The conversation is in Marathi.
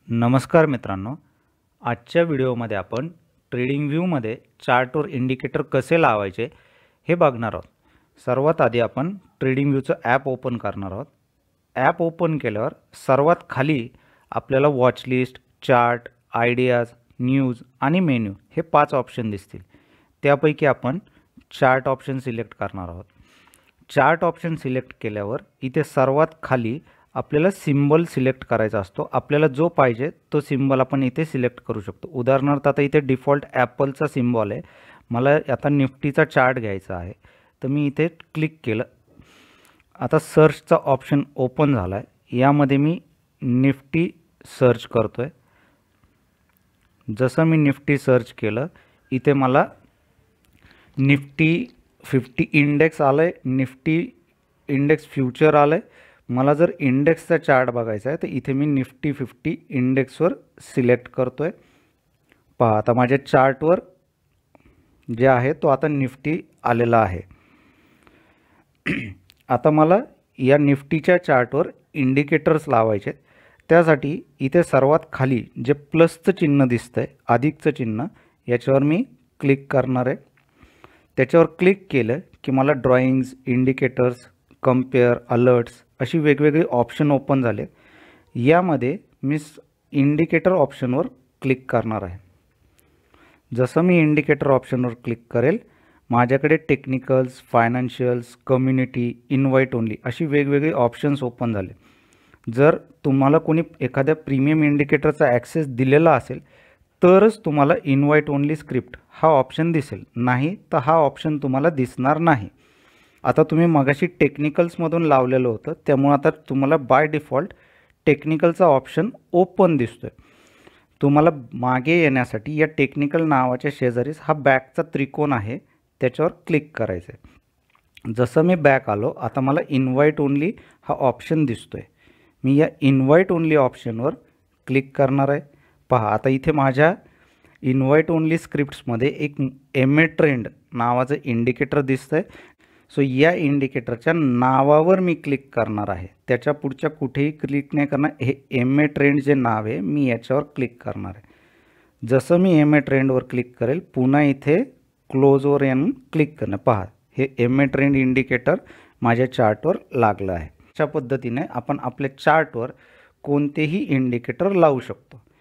नमस्कार मित्रांनो, आजच्या व्हिडिओमध्ये आपण ट्रेडिंग व्ह्यूमध्ये चार्टवर इंडिकेटर कसे लावायचे हे बघणार आहोत। सर्वात आधी आपण ट्रेडिंग व्ह्यूचं ॲप ओपन करणार आहोत। ॲप ओपन केल्यावर सर्वात खाली आपल्याला watch list, chart, ideas, news आणि मेन्यू हे 5 ऑप्शन दिसतील। त्यापैकी आपण चार्ट ऑप्शन सिलेक्ट करणार आहोत। चार्ट ऑप्शन सिलेक्ट केल्यावर इथे सर्वात खाली आपल्याला सिम्बॉल सिलेक्ट करायचा असतो। आपल्याला जो पाहिजे तो सिम्बॉल आपण इथे सिलेक्ट करू शकतो। उदाहरणार्थ आता इथे डिफॉल्ट ॲपलचा सिम्बॉल आहे, मला आता निफ्टीचा चार्ट घ्यायचा आहे, तर मी इथे क्लिक केलं। आता सर्चचा ऑप्शन ओपन झाला आहे, यामध्ये मी निफ्टी सर्च करतो आहे। जसं मी निफ्टी सर्च केलं, इथे मला निफ्टी 50 इंडेक्स आलं आहे, निफ्टी इंडेक्स फ्युचर आलं आहे। मला जर इंडेक्सचा चार्ट बघायचा आहे तर इथे मी निफ्टी 50 इंडेक्सवर सिलेक्ट करतो आहे। पहा, आता माझ्या चार्टवर जे आहे तो आता निफ्टी आलेला आहे। आता मला या निफ्टीच्या चार्टवर इंडिकेटर्स लावायचे, त्यासाठी इथे सर्वात खाली जे प्लसचं चिन्ह दिसतंय, अधिकचं चिन्ह, याच्यावर मी क्लिक करणार आहे। त्याच्यावर क्लिक केलं की मला ड्रॉइंग्स, इंडिकेटर्स, कंपेअर, अलर्ट्स अशी वेगवेगळे ऑप्शन ओपन झाले। यामध्ये मी इंडिकेटर ऑप्शनवर क्लिक करणार आहे। जसं मी इंडिकेटर ऑप्शनवर क्लिक करेल, माझ्याकडे technicals, financials, community, invite only अशी वेगवेगळे ऑप्शन्स ओपन झाले। जर तुम्हाला कोणी एखाद्या प्रीमियम इंडिकेटरचा ॲक्सेस दिलेला असेल तरच तुम्हाला इन्व्हाइट ओनली स्क्रिप्ट हा ऑप्शन दिसेल, नाही तर हा ऑप्शन तुम्हाला दिसणार नाही। आता तुम्ही मगाशी टेक्निकल्समधून लावलेलं होतं, त्यामुळे आता तुम्हाला बाय डिफॉल्ट टेक्निकलचा ऑप्शन ओपन दिसतोय। तुम्हाला मागे येण्यासाठी या टेक्निकल नावाच्या शेजारीच हा बॅकचा त्रिकोण आहे, त्याच्यावर क्लिक करायचं आहे। जसं मी बॅक आलो, आता मला इन्व्हाइट ओनली हा ऑप्शन दिसतोय। मी या इन्व्हाइट ओनली ऑप्शनवर क्लिक करणार आहे। पहा, आता इथे माझ्या इन्व्हाइट ओनली स्क्रिप्ट्समध्ये एक MA ट्रेंड नावाचं इंडिकेटर दिसतंय। सो या इंडिकेटरच्या नावावर मी क्लिक करणार आहे, त्याच्या पुढच्या कुठेही क्लिक नाही करणार। हे MA ट्रेंड जे नाव आहे मी याच्यावर क्लिक करणार आहे। जसं मी MA ट्रेंडवर क्लिक करेल, पुन्हा इथे क्लोजवर येऊन क्लिक करणं। पहा, हे MA ट्रेंड इंडिकेटर माझ्या चार्टवर लागलं आहे। अशा पद्धतीने आपण आपल्या चार्टवर कोणतेही इंडिकेटर लावू शकतो।